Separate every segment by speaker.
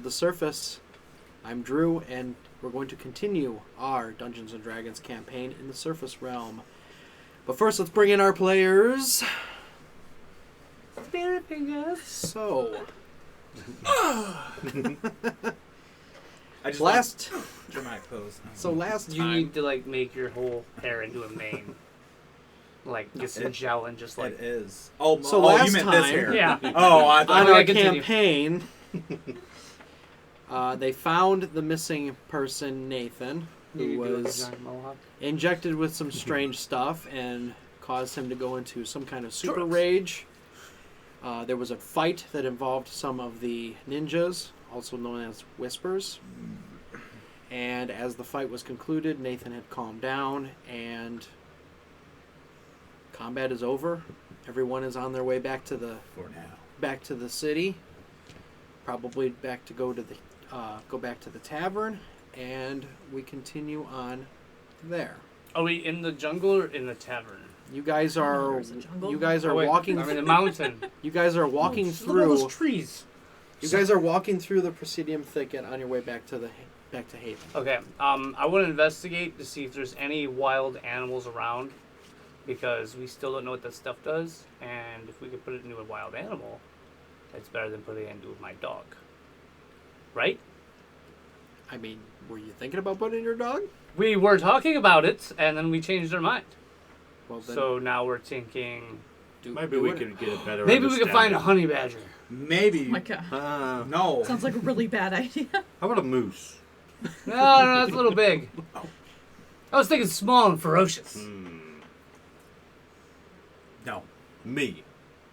Speaker 1: the surface. I'm Drew, and we're going to continue our Dungeons & Dragons campaign in the surface realm. But first, let's bring in our players. Spirit fingers. So...
Speaker 2: I just
Speaker 1: last...
Speaker 2: dramatic pose.
Speaker 1: So last time...
Speaker 3: You need to, like, make your whole hair into a mane. Like, get some gel and just, like...
Speaker 2: It is. Oh,
Speaker 1: so last
Speaker 2: you meant
Speaker 1: time,
Speaker 2: this hair.
Speaker 3: Yeah.
Speaker 2: Oh, I
Speaker 1: on
Speaker 2: thought...
Speaker 1: our
Speaker 3: continue.
Speaker 1: campaign, they found the missing person, Nathan, who was injected with some strange stuff and caused him to go into some kind of super rage. There was a fight that involved some of the ninjas, also known as Whispers. And as the fight was concluded, Nathan had calmed down, and combat is over. Everyone is on their way back to the city. Probably back to go back to the tavern, and we continue on there.
Speaker 3: Are we in the jungle or in the tavern?
Speaker 1: You guys are walking.
Speaker 3: I'm in the mountain.
Speaker 1: You guys are walking
Speaker 3: Look at
Speaker 1: through.
Speaker 3: all those trees.
Speaker 1: You guys are walking through the Presidium thicket on your way back to Haven.
Speaker 3: Okay. I want to investigate to see if there's any wild animals around, because we still don't know what that stuff does, and if we could put it into a wild animal, it's better than putting it into my dog. Right?
Speaker 1: I mean, were you thinking about putting in your dog?
Speaker 3: We were talking about it, and then we changed our mind.
Speaker 1: Well, then
Speaker 3: So now we're thinking
Speaker 4: Maybe we can get a better
Speaker 3: maybe we could find a
Speaker 4: understanding.
Speaker 3: honey badger.
Speaker 2: Maybe.
Speaker 5: Oh my god.
Speaker 2: No.
Speaker 5: Sounds like a really bad idea.
Speaker 4: How about a moose?
Speaker 3: No, that's a little big. I was thinking small and ferocious.
Speaker 2: No.
Speaker 4: Me.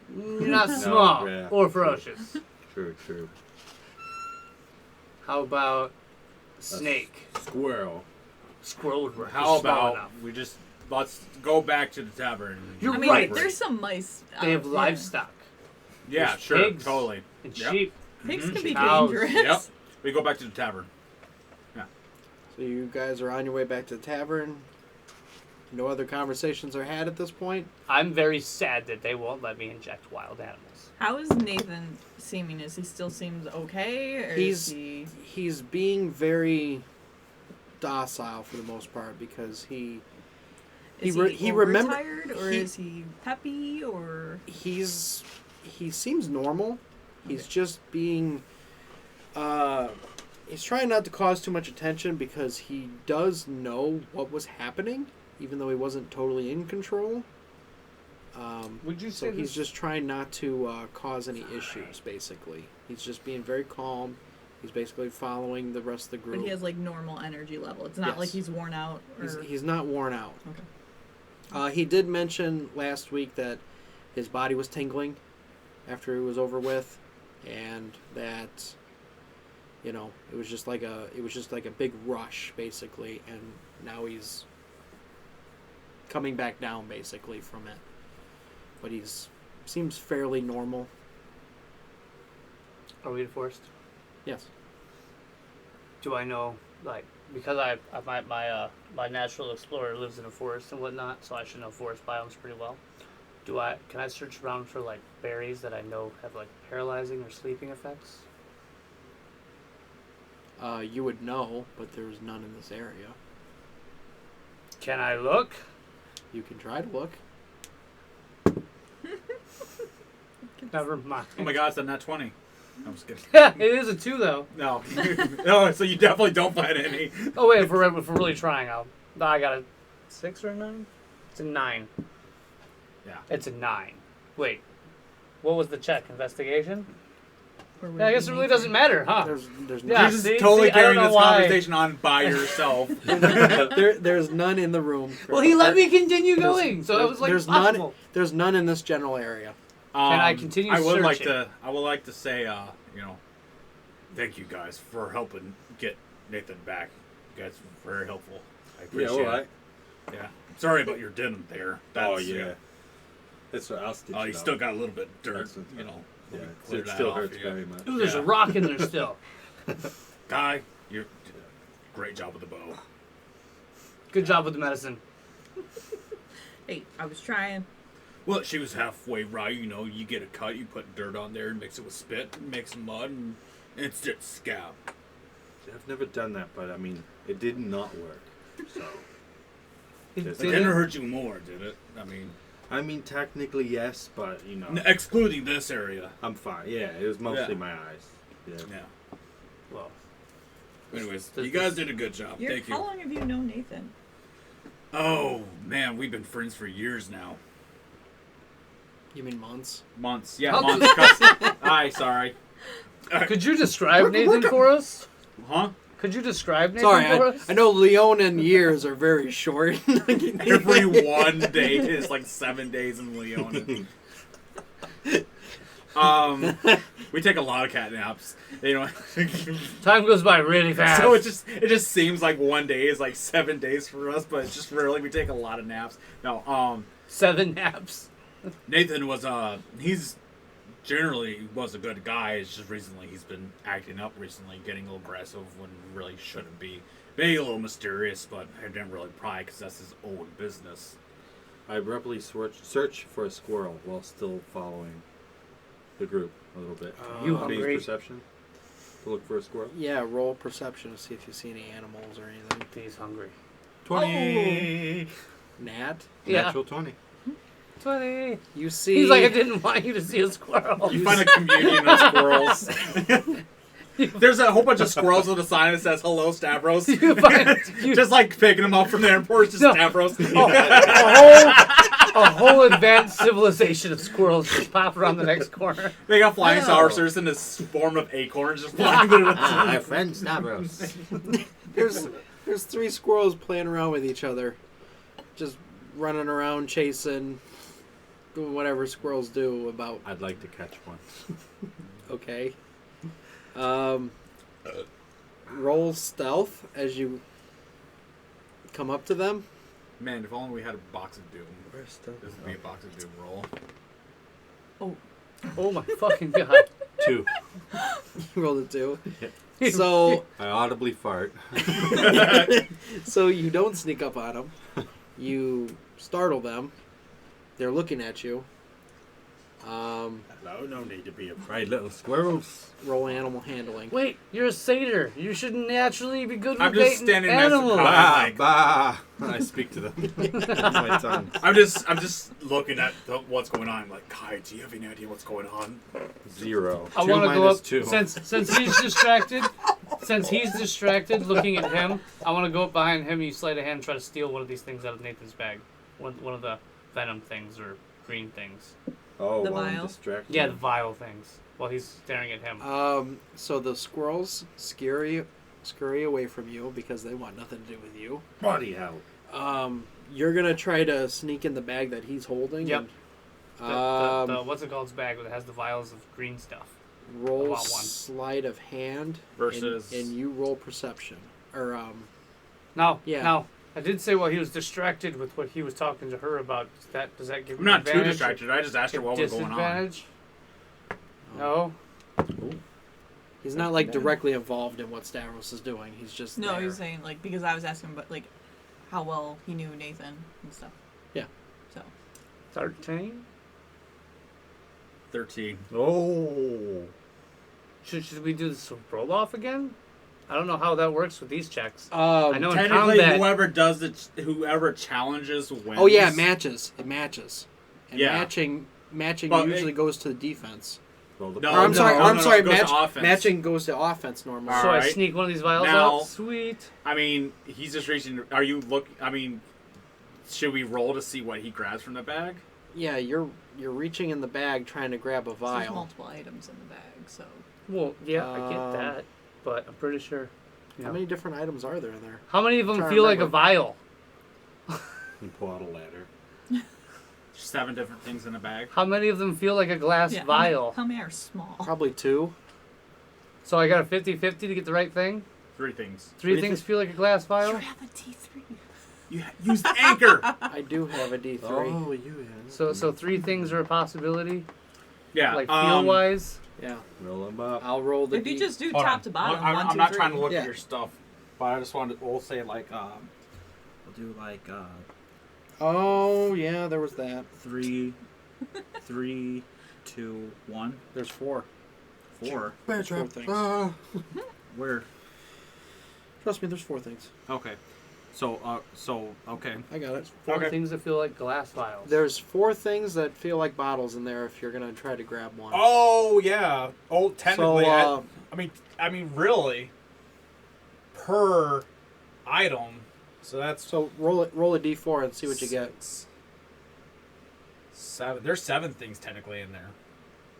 Speaker 3: Not small
Speaker 4: yeah.
Speaker 3: or ferocious.
Speaker 4: True.
Speaker 3: How about snake?
Speaker 4: Squirrel.
Speaker 3: Squirrel would work.
Speaker 2: How
Speaker 3: It's small
Speaker 2: about
Speaker 3: enough.
Speaker 2: we just let's go back to the tavern.
Speaker 3: You're
Speaker 5: I mean,
Speaker 3: right.
Speaker 5: there's some mice.
Speaker 3: They have
Speaker 5: out
Speaker 3: livestock
Speaker 2: Yeah,
Speaker 3: There's
Speaker 2: sure,
Speaker 3: pigs.
Speaker 2: totally.
Speaker 3: and
Speaker 2: Yep.
Speaker 3: sheep.
Speaker 5: there. Pigs can be
Speaker 3: Cows.
Speaker 5: dangerous.
Speaker 2: Yep. We go back to the tavern.
Speaker 1: So you guys are on your way back to the tavern. No other conversations are had at this point.
Speaker 3: I'm very sad that they won't let me inject wild animals.
Speaker 5: How is Nathan seeming? Is he still seems okay? Or is he...
Speaker 1: He's being very docile for the most part because he remember
Speaker 5: tired, or is he peppy, or
Speaker 1: he seems normal. He's just being he's trying not to cause too much attention because he does know what was happening, even though he wasn't totally in control.
Speaker 3: Would you
Speaker 1: So
Speaker 3: say
Speaker 1: he's
Speaker 3: this?
Speaker 1: just trying not to cause any issues, basically. He's just being very calm. He's basically following the rest of the
Speaker 5: but
Speaker 1: group.
Speaker 5: he has like normal energy level? It's not
Speaker 1: Yes.
Speaker 5: like he's worn out. Or...
Speaker 1: He's not worn out.
Speaker 5: Okay.
Speaker 1: He did mention last week that his body was tingling after it was over with, and that it was just like a big rush, basically, and now he's coming back down basically from it. But seems fairly normal.
Speaker 3: Are we enforced?
Speaker 1: Yes.
Speaker 3: Do I know, like, because my natural explorer lives in a forest and whatnot, so I should know forest biomes pretty well. Can I search around for, like, berries that I know have, like, paralyzing or sleeping effects?
Speaker 1: You would know, but there's none in this area.
Speaker 3: Can I look?
Speaker 1: You can try to look.
Speaker 3: Never mind.
Speaker 2: Oh my god, it's a nat 20. I'm just kidding.
Speaker 3: It is a 2, though.
Speaker 2: No. No, so you definitely don't find any.
Speaker 3: Oh, wait, if we're really trying, I got a 6 or a 9? It's a 9.
Speaker 2: Yeah.
Speaker 3: It's a 9. Wait, what was the check? Investigation?
Speaker 5: Or would
Speaker 3: Yeah, I
Speaker 5: it
Speaker 3: guess
Speaker 5: be
Speaker 3: it really
Speaker 5: Nathan?
Speaker 3: doesn't matter, huh?
Speaker 1: There's
Speaker 3: Yeah,
Speaker 2: You're just
Speaker 3: see,
Speaker 2: totally
Speaker 3: I don't
Speaker 2: carrying
Speaker 3: know
Speaker 2: this
Speaker 3: why.
Speaker 2: conversation on by yourself.
Speaker 1: there's none in the room.
Speaker 3: Well, he let me continue going, so it was like
Speaker 1: there's
Speaker 3: possible.
Speaker 1: There's none in this general area.
Speaker 3: Can I continue
Speaker 2: I would
Speaker 3: searching?
Speaker 2: I would like to say, thank you guys for helping get Nathan back. You guys were very helpful. I appreciate
Speaker 4: alright.
Speaker 2: it. Yeah. Sorry about your denim there. That's,
Speaker 4: That's what I'll stitch
Speaker 2: Oh,
Speaker 4: it
Speaker 2: you
Speaker 4: up.
Speaker 2: still got a little bit of dirt,
Speaker 4: That's what- Yeah,
Speaker 2: clear
Speaker 4: it
Speaker 2: that
Speaker 4: still
Speaker 2: off,
Speaker 4: hurts
Speaker 2: yeah.
Speaker 4: very much.
Speaker 3: Ooh, there's
Speaker 2: Yeah.
Speaker 3: a rock in there still.
Speaker 2: Guy, you great job with the bow.
Speaker 3: Good job with the medicine.
Speaker 5: Hey, I was trying.
Speaker 2: Well, she was halfway right. You get a cut, you put dirt on there, mix it with spit, make some mud, and Instant scab.
Speaker 4: I've never done that, but I mean, it did not work. So.
Speaker 3: It
Speaker 2: It
Speaker 3: didn't-
Speaker 2: didn't hurt you more, did it?
Speaker 4: I mean, technically yes, but you know,
Speaker 2: Excluding this area.
Speaker 4: I'm fine. Yeah, it was mostly
Speaker 2: Yeah.
Speaker 4: my eyes. Yeah.
Speaker 2: Yeah.
Speaker 3: Well,
Speaker 2: Anyways, you guys did a good job. Thank you.
Speaker 5: How long have you known Nathan?
Speaker 2: Oh, man, we've been friends for years now.
Speaker 1: You mean months?
Speaker 2: Months. Yeah,
Speaker 3: How
Speaker 2: months. Aye, sorry.
Speaker 3: could you describe Nathan for us?
Speaker 2: Huh?
Speaker 3: Could you describe Nathan
Speaker 1: Sorry,
Speaker 3: for us?
Speaker 1: I know Leon and years are very short.
Speaker 2: Every one day is like 7 days in Leon. We take a lot of cat naps. You know,
Speaker 3: Time goes by really fast.
Speaker 2: so it just seems like 1 day is like 7 days for us, but it's just really we take a lot of naps. No,
Speaker 3: 7 naps.
Speaker 2: Nathan was he's generally was a good guy. It's just recently he's been acting up recently, getting a little aggressive when really shouldn't be. Being a little mysterious, but I didn't really pry because that's his own business.
Speaker 4: I abruptly search for a squirrel while still following the group a little bit.
Speaker 3: You
Speaker 4: Please
Speaker 3: hungry?
Speaker 4: perception to look for a squirrel.
Speaker 1: Yeah, roll perception to see if you see any animals or anything.
Speaker 3: He's hungry.
Speaker 4: 20.
Speaker 1: Nat,
Speaker 3: Yeah.
Speaker 4: Natural 20.
Speaker 3: 20.
Speaker 1: you see.
Speaker 3: He's like, I didn't want you to see a squirrel.
Speaker 2: You find a communion of squirrels. There's a whole bunch of squirrels with a sign that says "Hello, Stavros."
Speaker 3: You find- you-
Speaker 2: Just like picking them up from the airport, just
Speaker 3: No.
Speaker 2: Stavros.
Speaker 3: a whole advanced civilization of squirrels just pop around the next corner.
Speaker 2: They got flying
Speaker 5: Oh.
Speaker 2: saucers in this form of acorns just flying through the
Speaker 4: My friend Stavros.
Speaker 1: There's 3 squirrels playing around with each other, just running around chasing, doing whatever squirrels do. About
Speaker 4: I'd like to catch one.
Speaker 1: okay. Roll stealth as you come up to them.
Speaker 2: Man, if only we had a box of doom.
Speaker 4: Where's Stavros?
Speaker 2: This would be a box of doom roll.
Speaker 3: Oh my fucking god.
Speaker 4: 2.
Speaker 1: You rolled a 2. So
Speaker 4: I audibly fart.
Speaker 1: so you don't sneak up on them. You startle them. They're looking at you.
Speaker 4: Hello, no need to be afraid, little squirrels.
Speaker 1: Roll animal handling.
Speaker 3: Wait, you're a satyr. You should naturally be good with
Speaker 2: I'm just
Speaker 3: baiting
Speaker 2: standing next to
Speaker 3: animals.
Speaker 2: Kyle.
Speaker 4: Bah, bah. I speak to them. My tongue.
Speaker 2: I'm just looking at what's going on. I'm like, Kai, do you have any idea what's going on?
Speaker 4: 0.
Speaker 3: I
Speaker 4: 2
Speaker 3: want to go
Speaker 4: minus
Speaker 3: up
Speaker 4: 2.
Speaker 3: since he's distracted. Since he's distracted, looking at him, I want to go up behind him. You sleight of hand, and try to steal one of these things out of Nathan's bag. One of the venom things or green things.
Speaker 4: Oh,
Speaker 5: The
Speaker 4: well, I'm
Speaker 5: vial?
Speaker 4: distracted.
Speaker 3: Yeah, the vile things. While he's staring at him.
Speaker 1: So the squirrels scurry away from you because they want nothing to do with you.
Speaker 4: Body hell.
Speaker 1: You're gonna try to sneak in the bag that he's holding.
Speaker 3: Yep.
Speaker 1: And,
Speaker 3: The what's it called? Bag that has the vials of green stuff. I
Speaker 1: roll
Speaker 3: want one.
Speaker 1: sleight of hand
Speaker 2: Versus-
Speaker 1: and you roll perception or
Speaker 3: No,
Speaker 1: Yeah.
Speaker 3: no. I did say while he was distracted with what he was talking to her about. Does that give
Speaker 2: I'm
Speaker 3: me
Speaker 2: not too
Speaker 3: advantage?
Speaker 2: distracted. I just asked her what was going on.
Speaker 3: Disadvantage? No.
Speaker 1: he's not like directly involved in what Stavros is doing. He's just
Speaker 5: No,
Speaker 1: there.
Speaker 5: he was saying like because I was asking about like how well he knew Nathan and stuff.
Speaker 1: Yeah.
Speaker 5: So
Speaker 3: 13?
Speaker 2: 13.
Speaker 4: Oh.
Speaker 3: Should we do this roll off again? I don't know how that works with these checks.
Speaker 1: I
Speaker 3: know in
Speaker 2: Technically,
Speaker 3: combat.
Speaker 2: whoever challenges wins.
Speaker 1: Oh yeah, it matches. It matches. And
Speaker 2: Yeah.
Speaker 1: matching
Speaker 2: Well,
Speaker 1: usually goes to the defense.
Speaker 4: Roll the
Speaker 2: No,
Speaker 1: Or I'm sorry.
Speaker 2: no,
Speaker 1: I'm
Speaker 2: no,
Speaker 1: sorry.
Speaker 2: it goes to offense.
Speaker 1: Matching goes to offense normally.
Speaker 2: All
Speaker 3: So I
Speaker 2: right.
Speaker 3: sneak one of these vials
Speaker 2: Now-
Speaker 3: out? Sweet.
Speaker 2: I mean, he's just reaching. Are you look? I mean, should we roll to see what he grabs from the bag?
Speaker 1: Yeah, you're reaching in the bag trying to grab a
Speaker 5: there's
Speaker 1: vial.
Speaker 5: multiple items in the bag. So
Speaker 3: Well, yeah, I get
Speaker 1: Um,
Speaker 3: that. But I'm pretty sure.
Speaker 1: How many different items are there in there?
Speaker 3: How many of them
Speaker 1: Trying to
Speaker 3: feel like a
Speaker 1: remember.
Speaker 3: vial?
Speaker 4: You pull out a ladder.
Speaker 2: 7 different things in a bag.
Speaker 3: How many of them feel like a glass
Speaker 5: yeah,
Speaker 3: vial?
Speaker 5: How many are small?
Speaker 1: Probably 2.
Speaker 3: So I got a 50-50 to get the right thing?
Speaker 2: 3 things.
Speaker 3: Three things feel like a glass
Speaker 5: You
Speaker 3: vial?
Speaker 5: have a T3.
Speaker 2: You use the anchor.
Speaker 1: I do have a D3.
Speaker 4: Oh, you had.
Speaker 3: So 3 things are a possibility?
Speaker 2: Yeah.
Speaker 3: Like feel-wise?
Speaker 1: Yeah,
Speaker 4: Roll them up.
Speaker 1: I'll roll the
Speaker 5: If you
Speaker 1: D.
Speaker 5: just do
Speaker 2: Hold
Speaker 5: top
Speaker 2: on.
Speaker 5: to bottom,
Speaker 2: I'm,
Speaker 5: 1,
Speaker 2: I'm
Speaker 5: 2,
Speaker 2: not
Speaker 5: 3.
Speaker 2: trying to look
Speaker 1: Yeah.
Speaker 2: at your stuff, but I just wanted. We'll say like we'll do like
Speaker 1: Oh yeah, there was that.
Speaker 2: 3, 3, 2, 1.
Speaker 1: There's 4.
Speaker 2: 4.
Speaker 4: Bear
Speaker 1: Four
Speaker 4: trap.
Speaker 1: things.
Speaker 2: Where?
Speaker 1: Trust me, there's 4 things.
Speaker 2: Okay. So okay.
Speaker 1: I got it.
Speaker 3: 4 things that feel like glass vials.
Speaker 1: There's 4 things that feel like bottles in there if you're gonna try to grab one.
Speaker 2: Oh yeah. Oh, technically,
Speaker 1: So,
Speaker 2: I mean, really, per item. So that's
Speaker 1: so roll a d4 and see what you get.
Speaker 2: 7. There's 7 things technically in there.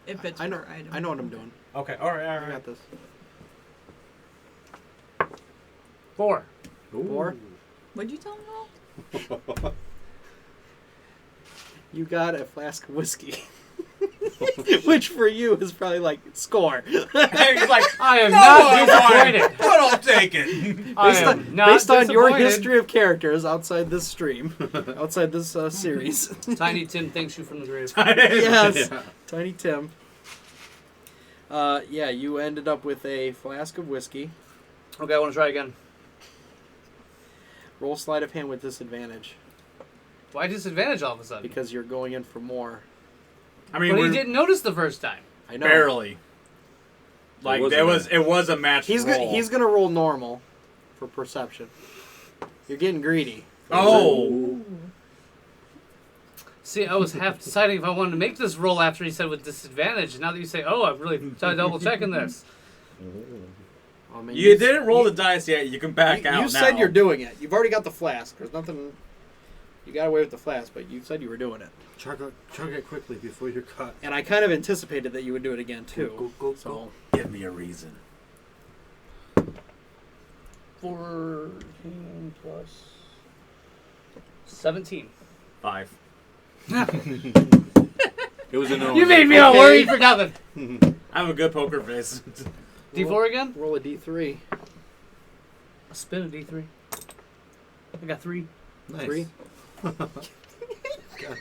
Speaker 5: If it's
Speaker 1: I know.
Speaker 5: per item.
Speaker 1: I know what I'm doing.
Speaker 2: Okay. All right.
Speaker 1: I got this.
Speaker 3: 4.
Speaker 1: 4.
Speaker 5: What'd you tell him roll?
Speaker 1: You got a flask of whiskey. Which for you is probably like score.
Speaker 2: He's like,
Speaker 3: I am not disappointed.
Speaker 2: but I'll take it.
Speaker 1: Based on your history of characters outside this stream, outside this series.
Speaker 3: Tiny Tim thanks you from the grave.
Speaker 1: Yes,
Speaker 4: Yeah.
Speaker 1: Tiny Tim. Yeah, you ended up with a flask of whiskey.
Speaker 3: Okay, I want to try again.
Speaker 1: Roll sleight of hand with disadvantage
Speaker 3: Why disadvantage all of a sudden?
Speaker 1: because you're going in for more.
Speaker 2: I mean,
Speaker 3: But he didn't notice the first time.
Speaker 1: I know.
Speaker 2: barely. Like
Speaker 4: It
Speaker 2: it was a match.
Speaker 1: He's gonna roll normal for perception. You're getting greedy.
Speaker 2: Oh.
Speaker 3: See, I was half deciding if I wanted to make this roll after he said with disadvantage. And now that you say, oh, I'm really double checking this.
Speaker 1: I mean,
Speaker 2: You didn't roll the dice yet. You can back out now.
Speaker 1: You said you're doing it. You've already got the flask. There's nothing. You got away with the flask, but you said you were doing it.
Speaker 4: Chug it quickly before you're cut.
Speaker 1: And I kind of anticipated that you would do it again too. So
Speaker 2: Give me a reason.
Speaker 3: 14 plus 17.
Speaker 2: 5.
Speaker 4: It was a no.
Speaker 3: You made me all worried for nothing.
Speaker 2: I have a good poker face.
Speaker 3: D4 again?
Speaker 1: roll a d3.
Speaker 3: A spin of D3. I got 3.
Speaker 4: Nice.
Speaker 1: 3.
Speaker 4: God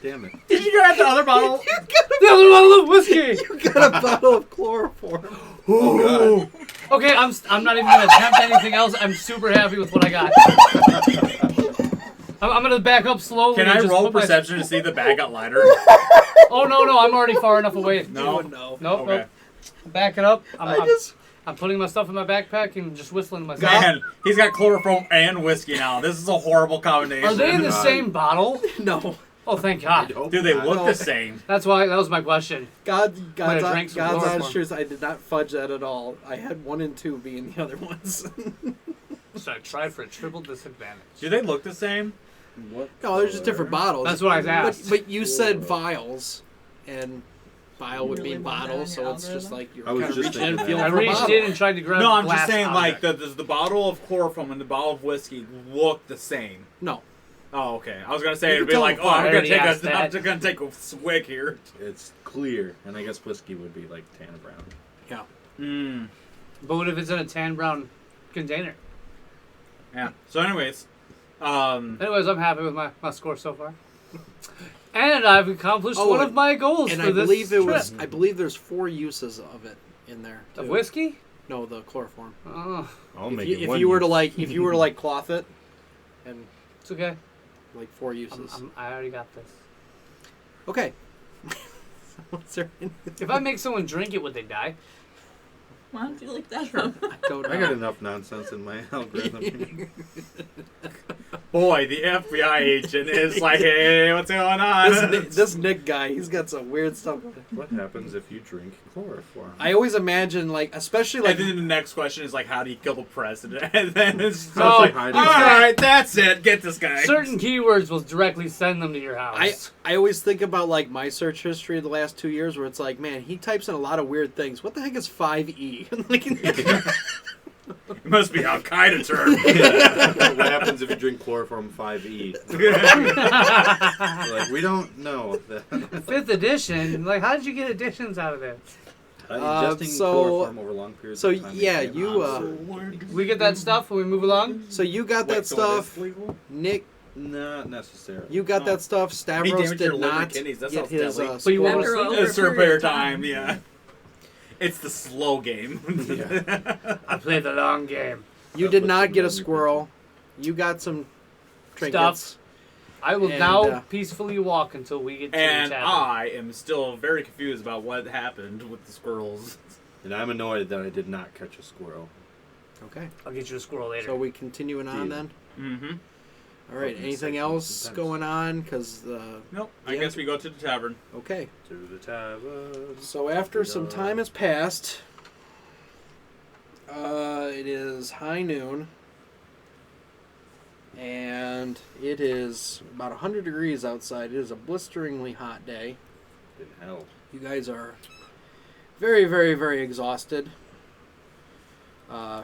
Speaker 4: damn it.
Speaker 2: Did you grab the other bottle?
Speaker 3: The other bottle of whiskey!
Speaker 1: You got a bottle of chloroform.
Speaker 4: Oh, God.
Speaker 3: Okay, I'm not even going to attempt anything else. I'm super happy with what I got. I'm going to back up slowly.
Speaker 2: Can
Speaker 3: and
Speaker 2: I
Speaker 3: just
Speaker 2: roll
Speaker 3: put my-
Speaker 2: perception to see the bag got lighter?
Speaker 3: Oh, no, I'm already far enough away.
Speaker 2: No.
Speaker 1: No.
Speaker 3: Nope,
Speaker 2: Okay.
Speaker 3: nope. Back it up.
Speaker 1: I just.
Speaker 3: I'm putting my stuff in my backpack and just whistling to myself.
Speaker 2: Man, he's got chloroform and whiskey now. This is a horrible combination.
Speaker 3: Are they in the
Speaker 4: God.
Speaker 3: same bottle?
Speaker 1: No.
Speaker 3: Oh, thank
Speaker 4: I
Speaker 3: God.
Speaker 4: hope
Speaker 2: Do they
Speaker 4: not.
Speaker 2: look
Speaker 1: No.
Speaker 2: the same?
Speaker 3: That's why, that was my question.
Speaker 1: God's
Speaker 3: drank some
Speaker 1: honest
Speaker 3: chloroform.
Speaker 1: truth, I did not fudge that at all. I had 1 and 2 being the other ones.
Speaker 3: So I tried for a triple disadvantage.
Speaker 2: Do they look the same?
Speaker 4: What?
Speaker 1: No, they're just different bottles.
Speaker 3: That's what I asked.
Speaker 1: But you said vials, and vial would
Speaker 5: Really
Speaker 1: mean
Speaker 5: want that
Speaker 1: bottle,
Speaker 5: on
Speaker 1: so
Speaker 5: your
Speaker 1: it's just
Speaker 5: algorithm?
Speaker 1: like you're
Speaker 4: I was
Speaker 1: kind of
Speaker 4: just
Speaker 1: reaching in and
Speaker 4: thinking
Speaker 1: feeling
Speaker 3: I
Speaker 4: that.
Speaker 1: for a
Speaker 3: reached
Speaker 1: bottle.
Speaker 3: in and tried to grab
Speaker 2: No, I'm
Speaker 3: glass
Speaker 2: just saying,
Speaker 3: out
Speaker 2: like,
Speaker 3: of it.
Speaker 2: does the bottle of chloroform and the bottle of whiskey look the same?
Speaker 1: No.
Speaker 2: Oh, okay. I was gonna say
Speaker 1: You
Speaker 2: it'd
Speaker 1: can
Speaker 2: be
Speaker 1: tell
Speaker 2: like,
Speaker 1: them
Speaker 2: oh, I'm
Speaker 3: apart.
Speaker 2: gonna
Speaker 3: I already asked
Speaker 2: I'm
Speaker 3: that.
Speaker 2: just gonna take a swig here.
Speaker 4: It's clear, and I guess whiskey would be like tan brown.
Speaker 1: Yeah.
Speaker 2: Mm.
Speaker 3: But what if it's in a tan brown container?
Speaker 2: Yeah. So, anyways,
Speaker 3: Anyways, I'm happy with my score so far. And I've accomplished
Speaker 1: Oh,
Speaker 3: one
Speaker 1: and-
Speaker 3: of my goals
Speaker 1: And
Speaker 3: for
Speaker 1: I
Speaker 3: this
Speaker 1: believe it
Speaker 3: trip.
Speaker 1: was. I believe there's 4 uses of it in there.
Speaker 3: Of
Speaker 1: too.
Speaker 3: whiskey?
Speaker 1: No, the chloroform.
Speaker 3: Oh,
Speaker 4: I'll
Speaker 1: If
Speaker 4: make
Speaker 1: you,
Speaker 4: it
Speaker 1: if
Speaker 4: one
Speaker 1: you were to
Speaker 4: use.
Speaker 1: like, if you were to like cloth it, and
Speaker 3: it's okay.
Speaker 1: like 4 uses.
Speaker 3: I already got this.
Speaker 1: Okay. What's there in
Speaker 3: If I make someone drink it, would they die?
Speaker 5: Why don't you look that up?
Speaker 1: I don't know.
Speaker 4: I got enough nonsense in my algorithm.
Speaker 2: boy, the FBI agent is like, hey, what's going on?
Speaker 1: This Nick guy, he's got some weird stuff.
Speaker 4: What happens if you drink chloroform?
Speaker 1: I always imagine, like, especially like,
Speaker 2: And then the next question is like, how do you kill the president? And then it's just
Speaker 3: Oh,
Speaker 2: like,
Speaker 4: hide
Speaker 2: all
Speaker 4: it.
Speaker 2: right, that's it. Get this guy.
Speaker 3: Certain keywords will directly send them to your house.
Speaker 1: I always think about like my search history of the last 2 years, where it's like, man, he types in a lot of weird things. What the heck is 5E? Like,
Speaker 2: It must be Al Qaeda term.
Speaker 4: What happens if you drink chloroform 5E? Like, we don't know that.
Speaker 3: 5th edition? Like, how did you get additions out of it?
Speaker 4: Ingesting
Speaker 1: so-
Speaker 4: chloroform over long periods
Speaker 1: so
Speaker 4: of time.
Speaker 1: yeah,
Speaker 4: makes
Speaker 1: you
Speaker 4: it
Speaker 3: We get that stuff when we move along?
Speaker 1: so you got that stuff, Nick.
Speaker 4: not necessarily.
Speaker 1: You got that stuff. Stavros
Speaker 2: damaged your
Speaker 1: did
Speaker 2: liver and
Speaker 1: not
Speaker 2: kidneys. That
Speaker 1: get
Speaker 2: sounds
Speaker 1: his.
Speaker 2: deadly.
Speaker 3: But you won't
Speaker 5: After
Speaker 3: receive
Speaker 5: over
Speaker 2: It's
Speaker 5: a
Speaker 2: a
Speaker 5: period
Speaker 2: prayer
Speaker 5: of
Speaker 2: time, yeah. It's the slow game.
Speaker 3: I play the long game.
Speaker 1: You did not get a squirrel. You got some trinkets.
Speaker 3: Stuff. I will
Speaker 1: And,
Speaker 3: now peacefully walk until we get to
Speaker 2: And
Speaker 3: the tavern.
Speaker 2: I am still very confused about what happened with the squirrels.
Speaker 4: And I'm annoyed that I did not catch a squirrel.
Speaker 1: Okay.
Speaker 3: I'll get you a squirrel later.
Speaker 1: So we continuing on then?
Speaker 2: Mm-hmm.
Speaker 1: All right. Anything else going on? Because
Speaker 2: nope. I guess we go to the tavern.
Speaker 1: Okay.
Speaker 4: To the tavern.
Speaker 1: So after some time has passed, it is high noon, and it is about 100 degrees outside. It is a blisteringly hot day.
Speaker 4: In hell.
Speaker 1: You guys are very, very, very exhausted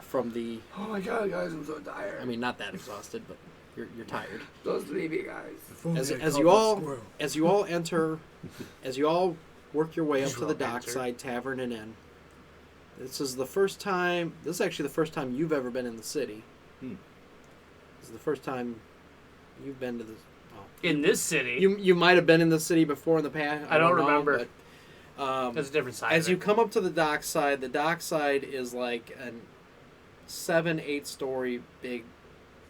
Speaker 1: from the...
Speaker 6: Oh my god, guys, I'm so tired.
Speaker 1: I mean, not that exhausted, but you're tired.
Speaker 6: Those baby guys.
Speaker 1: As you all enter, as you all work your way up to the dockside tavern and inn. This is actually the first time you've ever been in the city. This is the first time you've been to the...
Speaker 3: in this city?
Speaker 1: You might have been in the city before in the past.
Speaker 3: I don't remember.
Speaker 1: But,
Speaker 3: there's a different side.
Speaker 1: As you come up to the dockside is like a 7-8 story big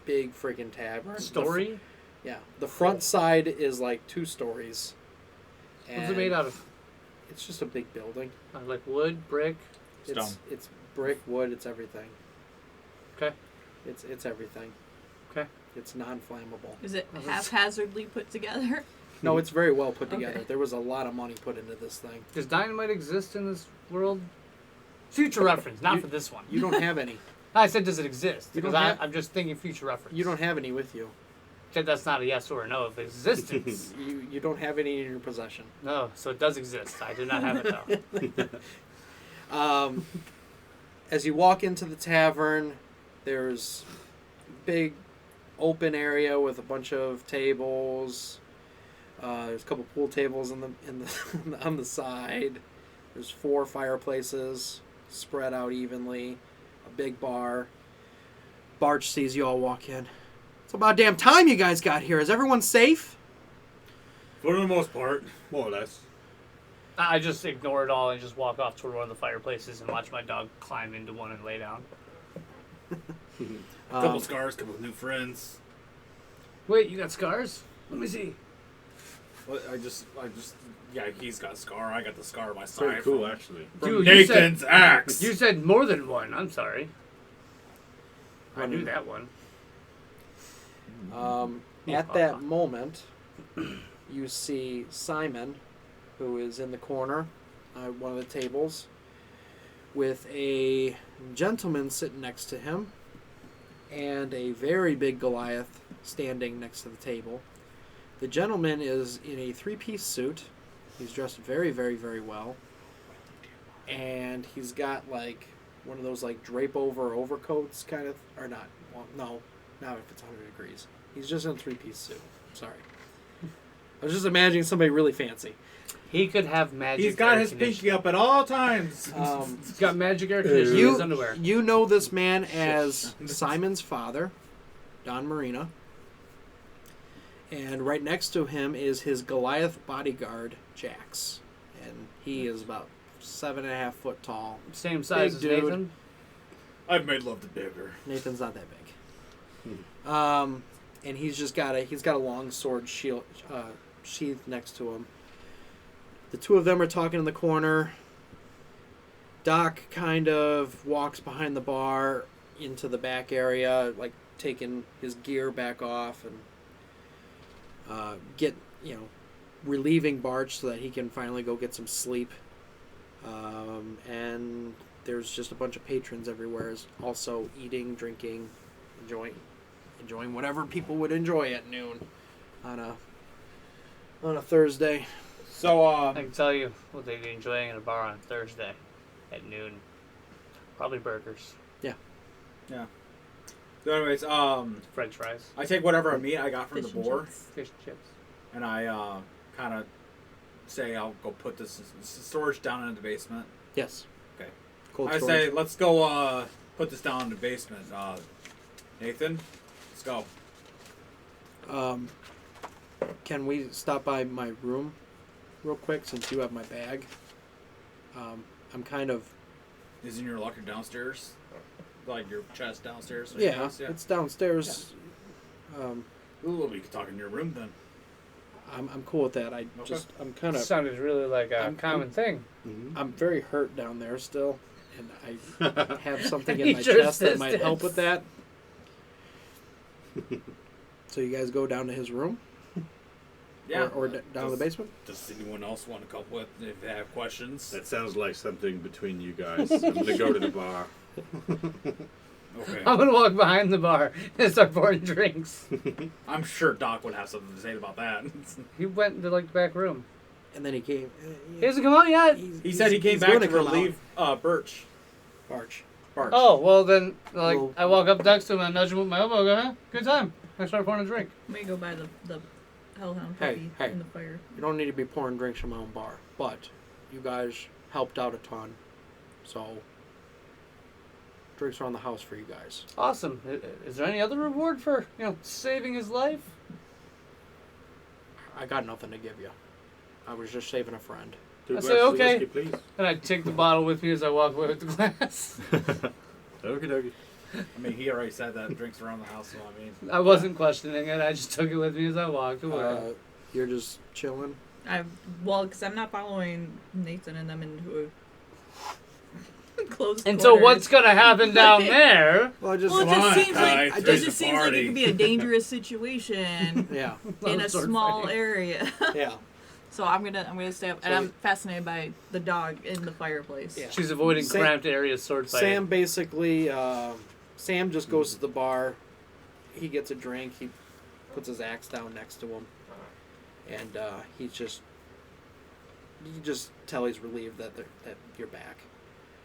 Speaker 1: freaking tavern.
Speaker 3: Story?
Speaker 1: Yeah. The front side is like 2 stories.
Speaker 3: What's it made out of?
Speaker 1: It's just a big building.
Speaker 3: Like wood, brick?
Speaker 2: Stone.
Speaker 1: It's brick, wood, it's everything.
Speaker 3: Okay.
Speaker 1: It's everything.
Speaker 3: Okay.
Speaker 1: It's non-flammable.
Speaker 5: Is it haphazardly put together?
Speaker 1: No, it's very well put together.
Speaker 5: Okay.
Speaker 1: There was a lot of money put into this thing.
Speaker 3: Does dynamite exist in this world? Future reference, not for this one.
Speaker 1: You don't have any.
Speaker 3: I said, does it exist?
Speaker 1: You
Speaker 3: Because
Speaker 1: don't have-
Speaker 3: I'm just thinking future reference.
Speaker 1: You don't have any with you.
Speaker 3: That's not a yes or a no of existence.
Speaker 1: You don't have any in your possession.
Speaker 3: No, so it does exist. I do not have it though.
Speaker 1: As you walk into the tavern, there's a big open area with a bunch of tables. There's a couple pool tables on the side. There's 4 fireplaces spread out evenly. A big bar. Barch sees you all walk in. It's about damn time you guys got here. Is everyone safe?
Speaker 2: For the most part.
Speaker 4: More or less.
Speaker 3: I just ignore it all and just walk off toward one of the fireplaces and watch my dog climb into one and lay down.
Speaker 2: Couple scars, couple new friends.
Speaker 3: Wait, you got scars? Let me see.
Speaker 2: Well, yeah, he's got a scar. I got the scar on my
Speaker 4: Very
Speaker 2: side.
Speaker 4: cool, actually.
Speaker 2: From
Speaker 3: Dude,
Speaker 2: Nathan's axe.
Speaker 3: You said more than one. I'm sorry. I knew that one.
Speaker 1: At that moment, you see Simon, who is in the corner at one of the tables, with a gentleman sitting next to him and a very big Goliath standing next to the table. The gentleman is in a 3-piece suit. He's dressed very, very, very well. And he's got like one of those like drape over overcoats kind of, or not. Well, no, not if it's 100 degrees. He's just in a 3-piece suit. Sorry. I was just imagining somebody really fancy.
Speaker 3: He could have magic.
Speaker 2: He's got
Speaker 3: air
Speaker 2: his
Speaker 3: conditioning.
Speaker 2: pinky up at all times.
Speaker 3: He's got magic air conditioning in his underwear.
Speaker 1: You know this man as Simon's father, Don Marina. And right next to him is his Goliath bodyguard, Jax. And he is about 7.5 foot tall.
Speaker 3: Same size
Speaker 1: Big
Speaker 3: as
Speaker 1: dude.
Speaker 3: Nathan.
Speaker 2: I've made love to bigger.
Speaker 1: Nathan's not that big. And he's got a long sword shield sheathed next to him. The two of them are talking in the corner. Doc kind of walks behind the bar into the back area, like taking his gear back off and relieving Barch so that he can finally go get some sleep. And there's just a bunch of patrons everywhere, also eating, drinking, enjoying whatever people would enjoy at noon on a Thursday.
Speaker 2: So,
Speaker 3: I can tell you what they'd be enjoying in a bar on Thursday at noon. Probably burgers.
Speaker 2: Yeah. So anyways,
Speaker 3: French fries.
Speaker 2: I take whatever meat I got from
Speaker 5: Fish
Speaker 2: the
Speaker 5: and
Speaker 2: boar,
Speaker 5: chips.
Speaker 3: Fish and chips.
Speaker 2: and I kind of say I'll go put this storage down in the basement.
Speaker 1: Yes.
Speaker 2: Okay.
Speaker 1: Cold
Speaker 2: I
Speaker 1: storage.
Speaker 2: say let's go put this down in the basement. Nathan, let's go.
Speaker 1: Can we stop by my room real quick since you have my bag? I'm kind of...
Speaker 2: Is in your locker downstairs? Like your chest downstairs? Or
Speaker 1: Yeah,
Speaker 2: your house?
Speaker 1: it's downstairs.
Speaker 2: Ooh, we could talk in your room then.
Speaker 1: I'm cool with that. I'm kind of...
Speaker 3: Sounded really like a
Speaker 1: I'm-
Speaker 3: common thing.
Speaker 1: I'm very hurt down there still. and I have something in
Speaker 3: He
Speaker 1: my
Speaker 3: sure
Speaker 1: chest that might help with
Speaker 3: assistance.
Speaker 1: that. So you guys go down to his room?
Speaker 2: Yeah.
Speaker 1: Or down to the basement?
Speaker 2: Does anyone else want to come with if they have questions?
Speaker 4: That sounds like something between you guys. I'm gonna go to the bar.
Speaker 2: Okay.
Speaker 3: I'm gonna walk behind the bar and start pouring drinks.
Speaker 2: I'm sure Doc would have something to say about that.
Speaker 3: He went to like the back room.
Speaker 1: And then he came.
Speaker 3: He hasn't come out yet.
Speaker 2: He said he came back to relieve Birch.
Speaker 1: Barch.
Speaker 3: Oh well, then like
Speaker 1: Well-
Speaker 3: I walk up next to him and I nudge him with my elbow. Go, huh? Good time. I start pouring a drink.
Speaker 5: Let me go by the hellhound
Speaker 1: Hey,
Speaker 5: puppy
Speaker 1: hey.
Speaker 5: in the fire.
Speaker 1: You don't need to be pouring drinks from my own bar, but you guys helped out a ton, so drinks are on the house for you guys.
Speaker 3: Awesome. Is there any other reward for saving his life?
Speaker 1: I got nothing to give you. I was just saving a friend.
Speaker 4: 2
Speaker 3: I say,
Speaker 4: glasses of
Speaker 3: okay.
Speaker 4: whiskey, please.
Speaker 3: And I take the bottle with me as I walk away with the glass.
Speaker 4: Okie dokie.
Speaker 2: I mean, he already said that drinks around the house, so I mean.
Speaker 3: I wasn't questioning it. I just took it with me as I walked away.
Speaker 1: You're just chilling.
Speaker 5: Because I'm not following Nathan and them into a closed
Speaker 3: And so
Speaker 5: quarters.
Speaker 3: what's gonna happen down there?
Speaker 1: Well, I just
Speaker 5: Well, it
Speaker 2: Come
Speaker 5: just
Speaker 2: on,
Speaker 5: seems like
Speaker 2: guys,
Speaker 5: it
Speaker 2: there's
Speaker 5: just
Speaker 2: a
Speaker 5: seems like it
Speaker 2: party.
Speaker 5: could be a dangerous situation
Speaker 1: yeah,
Speaker 5: in a
Speaker 3: Sword
Speaker 5: small
Speaker 3: fighting.
Speaker 5: area.
Speaker 1: yeah.
Speaker 5: So I'm gonna stay up, and
Speaker 1: So-
Speaker 5: I'm fascinated by the dog in the fireplace.
Speaker 1: Yeah.
Speaker 3: She's avoiding
Speaker 1: Sam-
Speaker 3: cramped areas, sword fighting.
Speaker 1: Sam basically, Sam just goes to the bar. He gets a drink. He puts his axe down next to him, and you just tell he's relieved that that you're back.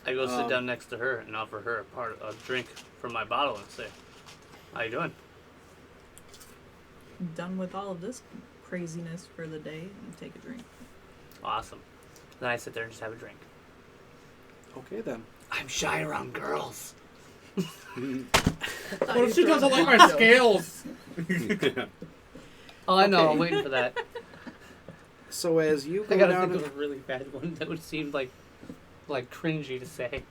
Speaker 3: I go sit down next to her and offer her a drink from my bottle and say, "How you doing?"
Speaker 5: Done with all of this craziness for the day, and take a drink.
Speaker 3: Awesome. Then I sit there and just have a drink.
Speaker 1: Okay then.
Speaker 3: I'm shy around girls.
Speaker 2: What if she doesn't like my scales?
Speaker 3: Oh, I know.
Speaker 1: Okay.
Speaker 3: I'm waiting for that.
Speaker 1: So as you go
Speaker 3: I gotta
Speaker 1: down,
Speaker 3: think of a really bad one that would seem like cringy to say.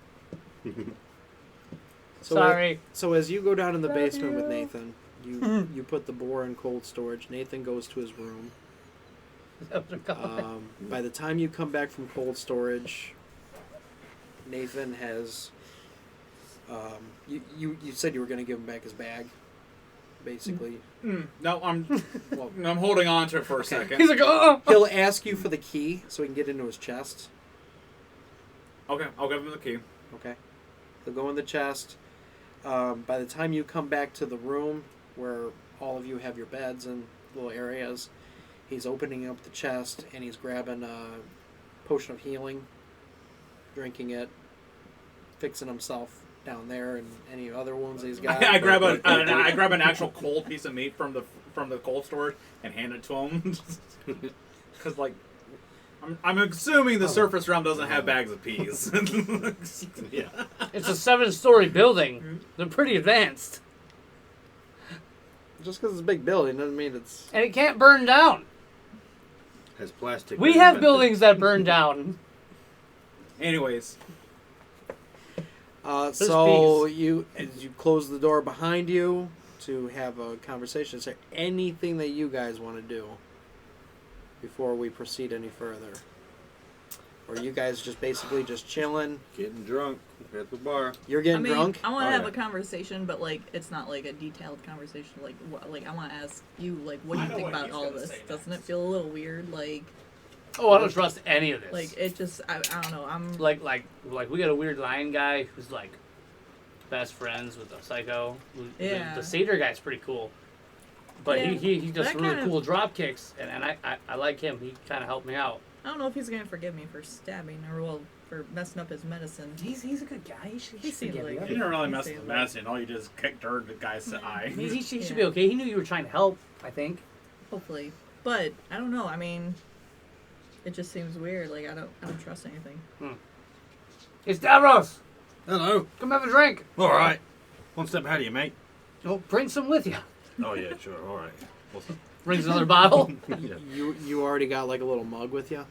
Speaker 1: so
Speaker 3: Sorry.
Speaker 1: So as you go down in the basement with
Speaker 3: you.
Speaker 1: Nathan, you put the boar in cold storage. Nathan goes to his room. By the time you come back from cold storage, Nathan has. You said you were going to give him back his bag, basically.
Speaker 2: No, I'm holding on to it for a second.
Speaker 3: He's like, oh.
Speaker 1: He'll ask you for the key so he can get into his chest.
Speaker 2: Okay, I'll give him the key.
Speaker 1: Okay. He'll go in the chest. By the time you come back to the room where all of you have your beds and little areas, he's opening up the chest and he's grabbing a potion of healing, drinking it, fixing himself down there and any other wounds he's got.
Speaker 2: I grab an actual cold piece of meat from the cold storage and hand it to him. Because I'm assuming the surface realm doesn't have bags of peas.
Speaker 4: Yeah.
Speaker 3: It's a 7-story building. They're pretty advanced.
Speaker 1: Just because it's a big building doesn't mean it's...
Speaker 3: And it can't burn down.
Speaker 4: Has plastic.
Speaker 3: We have buildings that burn down.
Speaker 2: Anyways,
Speaker 1: So as you close the door behind you to have a conversation, is there anything that you guys want to do before we proceed any further? Or you guys just basically just chilling?
Speaker 4: Getting drunk at the bar.
Speaker 1: You're getting drunk?
Speaker 5: I want to
Speaker 4: Oh,
Speaker 5: have
Speaker 4: yeah.
Speaker 5: a conversation, but it's not like a detailed conversation. I want to ask you, what do
Speaker 2: I
Speaker 5: you
Speaker 2: know
Speaker 5: think
Speaker 2: what
Speaker 5: about
Speaker 2: he's
Speaker 5: all
Speaker 2: gonna
Speaker 5: this?
Speaker 2: say
Speaker 5: Doesn't
Speaker 2: next.
Speaker 5: it feel a little weird?
Speaker 3: Oh, I don't trust any of this.
Speaker 5: It just, I don't know. I'm
Speaker 3: Like we got a weird lion guy who's best friends with a psycho.
Speaker 5: Yeah.
Speaker 3: The satyr guy's pretty cool. But
Speaker 5: Yeah,
Speaker 3: he does
Speaker 5: that
Speaker 3: really
Speaker 5: kind of-
Speaker 3: cool drop kicks, and I like him. He kind of helped me out.
Speaker 5: I don't know if he's gonna forgive me for stabbing or for messing up his medicine.
Speaker 3: He's a good guy. He should
Speaker 5: seems
Speaker 3: forgive
Speaker 5: like
Speaker 3: you.
Speaker 2: you didn't really mess
Speaker 5: He
Speaker 2: with
Speaker 5: seems
Speaker 2: the medicine. All you did is kick dirt in the guy's eye.
Speaker 3: He should
Speaker 5: Yeah.
Speaker 3: be okay. He knew you were trying to help, I think.
Speaker 5: Hopefully, but I don't know. I mean, it just seems weird. I don't trust anything.
Speaker 3: Hey, Stavros,
Speaker 4: Hello.
Speaker 3: come have a drink.
Speaker 4: All right. One step ahead of you, mate.
Speaker 3: Oh, bring some with you.
Speaker 4: Oh yeah, sure. All right. What's up?
Speaker 3: Brings another bottle.
Speaker 4: Yeah.
Speaker 1: You already got a little mug with you?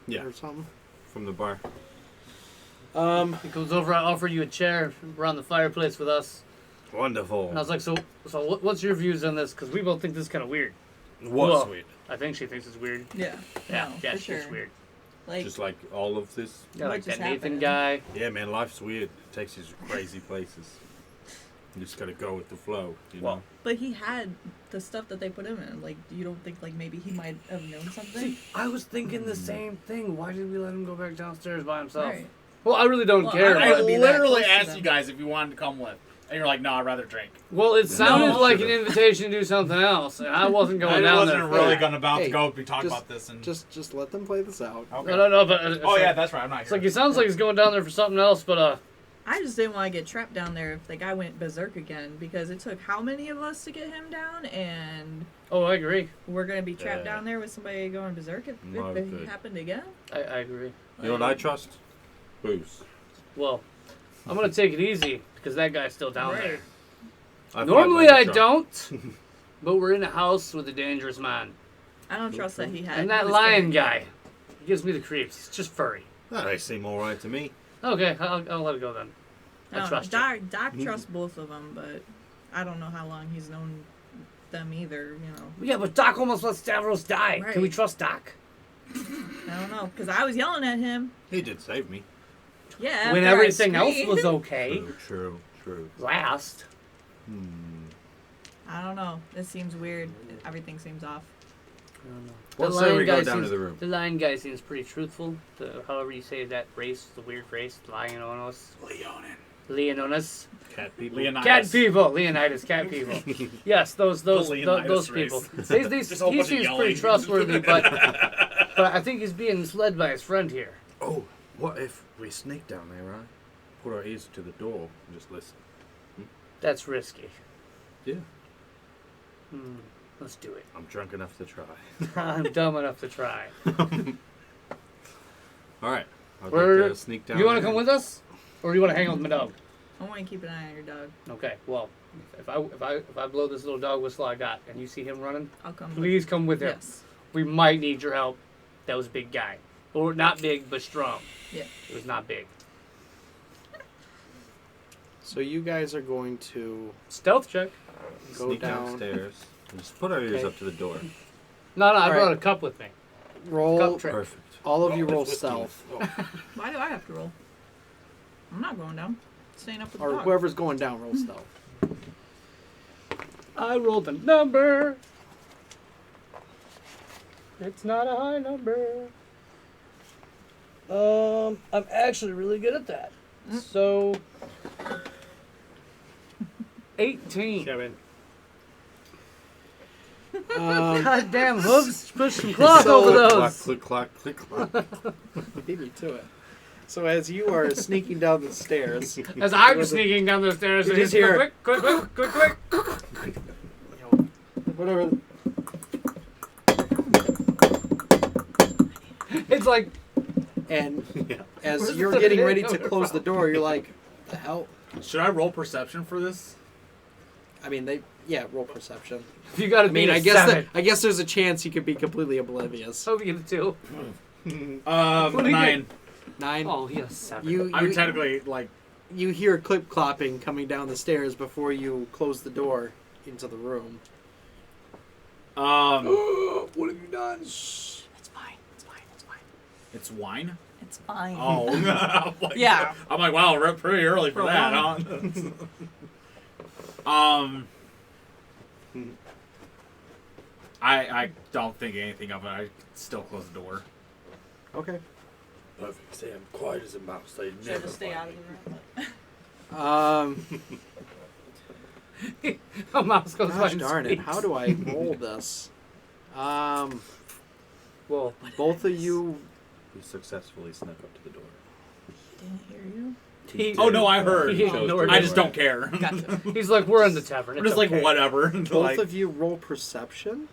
Speaker 4: Yeah.
Speaker 1: Or something?
Speaker 4: From the bar.
Speaker 3: He goes over. I offer you a chair around the fireplace with us.
Speaker 4: Wonderful.
Speaker 3: And I was like, so what's your views on this? Because we both think this is kind of weird.
Speaker 4: What's
Speaker 3: Whoa.
Speaker 4: weird?
Speaker 3: I think she thinks it's weird.
Speaker 5: Yeah.
Speaker 3: Yeah,
Speaker 5: No,
Speaker 3: yeah,
Speaker 5: for
Speaker 3: she
Speaker 5: sure.
Speaker 3: thinks it's weird.
Speaker 5: Like,
Speaker 4: Just like all of this.
Speaker 3: Yeah, like
Speaker 5: What just
Speaker 3: that Nathan
Speaker 5: happened?
Speaker 3: guy.
Speaker 4: Yeah, man, life's weird. It takes you to crazy places. You just gotta go with the flow, you
Speaker 3: Well,
Speaker 4: know?
Speaker 5: but he had the stuff that they put him in. Like, you don't think like maybe he might have known something?
Speaker 3: See, I was thinking the same thing. Why did we let him go back downstairs by himself?
Speaker 5: Right.
Speaker 3: Well, I really don't
Speaker 5: Well,
Speaker 3: care.
Speaker 5: I
Speaker 2: I
Speaker 5: don't wanna be that
Speaker 2: literally
Speaker 5: close to
Speaker 2: asked
Speaker 5: them.
Speaker 2: you guys if you wanted to come with, and you're like, "No, I'd rather drink."
Speaker 3: Well, it sounded
Speaker 5: No.
Speaker 3: like an invitation to do something else, and I wasn't going
Speaker 2: I
Speaker 3: down
Speaker 2: wasn't
Speaker 3: there.
Speaker 2: really
Speaker 3: for
Speaker 2: gonna about
Speaker 1: Hey,
Speaker 2: to go be talking
Speaker 1: just-
Speaker 2: about this, and
Speaker 1: Just let them play this out.
Speaker 2: okay.
Speaker 3: No, but it's
Speaker 2: Oh
Speaker 3: like,
Speaker 2: yeah, that's right. I'm not
Speaker 3: it's
Speaker 2: here.
Speaker 3: like it sounds like he's going down there for something else, but
Speaker 5: I just didn't want to get trapped down there if the guy went berserk again, because it took how many of us to get him down, and
Speaker 3: oh, I agree.
Speaker 5: we're gonna be trapped
Speaker 4: Yeah.
Speaker 5: down there with somebody going berserk if
Speaker 4: Not
Speaker 5: it
Speaker 4: good.
Speaker 5: happened again.
Speaker 3: I agree.
Speaker 4: You know what I trust? Booze.
Speaker 3: Well, I'm gonna take it easy because that guy's still down there.
Speaker 4: I've
Speaker 3: Normally
Speaker 4: had
Speaker 3: I
Speaker 4: that drunk.
Speaker 3: don't, but we're in a house with a dangerous man,
Speaker 5: I don't trust that he had.
Speaker 3: and
Speaker 5: he
Speaker 3: that
Speaker 5: was
Speaker 3: lion
Speaker 5: scared.
Speaker 3: guy, he gives me the creeps. He's just furry.
Speaker 4: They seem alright to me.
Speaker 3: Okay, I'll let it go then.
Speaker 5: I don't
Speaker 3: trust
Speaker 5: know.
Speaker 3: you.
Speaker 5: Doc trusts both of them, but I don't know how long he's known them either. You know,
Speaker 3: Yeah, but Doc almost let Stavros die.
Speaker 5: Right.
Speaker 3: Can we trust Doc?
Speaker 5: I don't know, because I was yelling at him.
Speaker 4: He did save me.
Speaker 5: Yeah.
Speaker 3: When
Speaker 5: after I
Speaker 3: everything else
Speaker 5: screamed.
Speaker 3: was okay.
Speaker 4: True.
Speaker 3: Last.
Speaker 5: I don't know. This seems weird. Everything seems off.
Speaker 3: I don't know.
Speaker 4: Well,
Speaker 3: The
Speaker 4: say
Speaker 3: lion
Speaker 4: we go
Speaker 3: guy
Speaker 4: down to
Speaker 3: seems-
Speaker 4: the room.
Speaker 3: The lion guy seems pretty truthful. However you say that race, the weird race, Leononis. Leononis.
Speaker 4: Cat people.
Speaker 2: Leonidas.
Speaker 3: Cat people. Leonidas, cat people. Yes, those
Speaker 2: Leonidas
Speaker 3: those
Speaker 2: race.
Speaker 3: people.
Speaker 2: Just a whole
Speaker 3: He
Speaker 2: bunch of
Speaker 3: seems
Speaker 2: yelling.
Speaker 3: pretty trustworthy, but I think he's being misled by his friend here.
Speaker 4: Oh, what if we sneak down there, right? Put our ears to the door and just listen.
Speaker 3: That's risky.
Speaker 4: Yeah.
Speaker 3: Let's do it.
Speaker 4: I'm drunk enough to try.
Speaker 3: I'm dumb enough to try.
Speaker 4: Alright. I'd
Speaker 3: We're-
Speaker 4: like to sneak down
Speaker 3: You want to
Speaker 4: there.
Speaker 3: come with us, or do you want to hang out with my dog?
Speaker 5: I want to keep an eye on your dog.
Speaker 3: Okay. Well, if I blow this little dog whistle I got, and you see him running,
Speaker 5: I'll come.
Speaker 3: please come with him.
Speaker 5: Yes.
Speaker 3: We might need your help. That was a big guy, or not big but strong.
Speaker 5: Yeah.
Speaker 3: It was not big.
Speaker 1: So you guys are going to
Speaker 3: Stealth check.
Speaker 1: go
Speaker 4: Sneak
Speaker 1: down,
Speaker 4: downstairs and just put our ears
Speaker 3: Okay.
Speaker 4: up to the door.
Speaker 3: No, I
Speaker 1: All
Speaker 3: brought
Speaker 1: right.
Speaker 3: a cup with me.
Speaker 1: roll.
Speaker 3: Cup trick.
Speaker 4: Perfect.
Speaker 1: All of you
Speaker 4: Oh,
Speaker 1: roll
Speaker 4: that's whiskey.
Speaker 1: stealth,
Speaker 5: Why do I have to roll? I'm not going down. Staying up with the
Speaker 1: or
Speaker 5: dog.
Speaker 1: whoever's going down, roll stealth.
Speaker 3: I rolled a number. It's not a high number. I'm actually really good at that. So, 18. Goddamn hooves, push some clock
Speaker 1: So-
Speaker 3: over
Speaker 4: Click,
Speaker 3: those.
Speaker 4: click, clack, click, clack.
Speaker 1: Beat me to it. So as you are sneaking down the stairs,
Speaker 3: As I'm
Speaker 1: was a-
Speaker 3: sneaking down the stairs,
Speaker 1: You
Speaker 3: and
Speaker 1: just
Speaker 3: he's
Speaker 1: hear-
Speaker 3: quick.
Speaker 1: whatever.
Speaker 3: It's like,
Speaker 1: And
Speaker 4: Yeah.
Speaker 1: as
Speaker 3: Where's
Speaker 1: you're
Speaker 3: the
Speaker 1: getting
Speaker 3: video
Speaker 1: ready to
Speaker 3: coming
Speaker 1: close the
Speaker 3: from?
Speaker 1: door, you're like, "The hell?"
Speaker 2: Should I roll perception for this?
Speaker 1: I mean, roll perception.
Speaker 3: you gotta
Speaker 1: I mean,
Speaker 3: be a
Speaker 1: I guess
Speaker 3: seven.
Speaker 1: I guess there's a chance you could be completely oblivious.
Speaker 3: Hope you get a 2. What do you
Speaker 2: 9.
Speaker 1: 9.
Speaker 3: Oh, he has 7.
Speaker 1: You
Speaker 2: I'm technically like
Speaker 1: you hear clip clopping coming down the stairs before you close the door into the room.
Speaker 6: What have you done?
Speaker 5: It's fine. It's fine. It's fine.
Speaker 2: it's wine.
Speaker 5: It's fine.
Speaker 2: Oh, I'm like,
Speaker 5: Yeah.
Speaker 2: I'm like, wow, we're pretty early for that, huh? I don't think anything of it. I still close the door.
Speaker 1: Okay.
Speaker 4: Perfect. Stay quiet as a mouse. They
Speaker 5: Should
Speaker 4: never
Speaker 5: just stay out
Speaker 4: find
Speaker 5: of the room.
Speaker 3: A mouse goes by
Speaker 1: Gosh
Speaker 3: and
Speaker 1: darn it!
Speaker 3: speaks.
Speaker 1: How do I roll this?
Speaker 3: Well,
Speaker 1: Both of you.
Speaker 4: We successfully snuck up to the door.
Speaker 5: Didn't hear you.
Speaker 3: he,
Speaker 2: Oh no, I heard.
Speaker 3: He ignored
Speaker 2: I
Speaker 3: it.
Speaker 2: just don't care.
Speaker 5: Gotcha.
Speaker 3: He's like, we're in the tavern.
Speaker 2: I'm
Speaker 3: It's
Speaker 2: just like
Speaker 3: okay.
Speaker 2: whatever.
Speaker 1: Both
Speaker 2: Like,
Speaker 1: of you roll perception,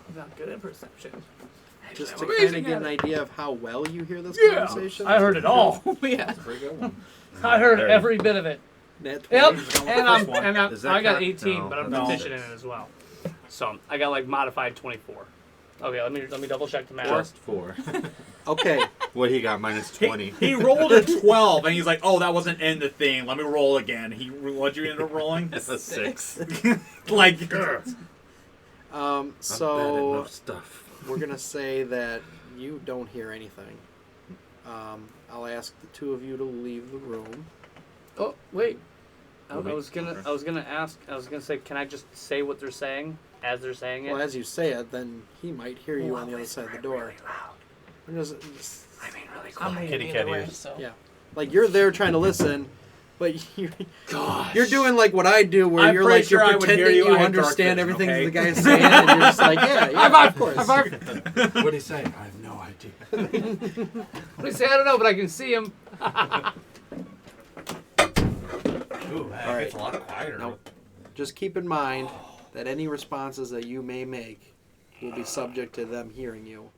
Speaker 3: I'm not good at perception.
Speaker 1: just to
Speaker 3: I'm
Speaker 1: kind
Speaker 3: amazing
Speaker 1: of get
Speaker 3: at
Speaker 1: an
Speaker 3: it.
Speaker 1: idea of how well you hear this
Speaker 3: Yeah,
Speaker 1: conversation.
Speaker 3: I heard it all.
Speaker 5: Yeah.
Speaker 4: Pretty good one.
Speaker 3: I heard every bit of it.
Speaker 1: Net 20.
Speaker 3: Yep,
Speaker 2: the
Speaker 3: and
Speaker 2: first one.
Speaker 3: I'm
Speaker 4: Is that
Speaker 3: I got
Speaker 4: count?
Speaker 3: 18,
Speaker 4: No,
Speaker 3: but I'm
Speaker 2: that's
Speaker 3: proficient in
Speaker 4: six.
Speaker 3: it as well. So I got like modified 24. Okay, let me double check the math.
Speaker 4: Just 4.
Speaker 1: Okay.
Speaker 4: What he got? Minus 20.
Speaker 2: he rolled a 12, and he's like, "Oh, that wasn't in the thing. Let me roll again." What'd you end up rolling?
Speaker 4: That's a 6.
Speaker 2: Like,
Speaker 1: So
Speaker 4: I'm bad at enough stuff.
Speaker 1: we're gonna say that you don't hear anything. I'll ask the two of you to leave the room.
Speaker 3: Oh wait, I was gonna say, can I just say what they're saying as they're saying it?
Speaker 1: Well, as you say it, then he might hear you on the other side of the door.
Speaker 3: Really loud.
Speaker 1: I'm just
Speaker 3: I mean, really
Speaker 5: I'm
Speaker 3: quiet.
Speaker 5: leaving
Speaker 7: Kitty cat
Speaker 5: either way,
Speaker 7: ears.
Speaker 5: so.
Speaker 1: yeah, like you're there trying to listen, but you're doing like what I do, where
Speaker 2: I'm
Speaker 1: you're
Speaker 2: pretty
Speaker 1: like
Speaker 2: sure I
Speaker 1: you're
Speaker 2: would hear
Speaker 1: pretending
Speaker 2: you.
Speaker 1: you
Speaker 2: I have dark
Speaker 1: understand
Speaker 2: vision,
Speaker 1: everything
Speaker 2: okay?
Speaker 1: the guy's saying, and you're just like, yeah, of course.
Speaker 4: What did he say? I have no idea.
Speaker 3: What say? I don't know, but I can see him.
Speaker 2: Ooh, man,
Speaker 1: All right.
Speaker 2: it's a lot quieter.
Speaker 1: Nope. Just keep in mind that any responses that you may make will be subject to them hearing you.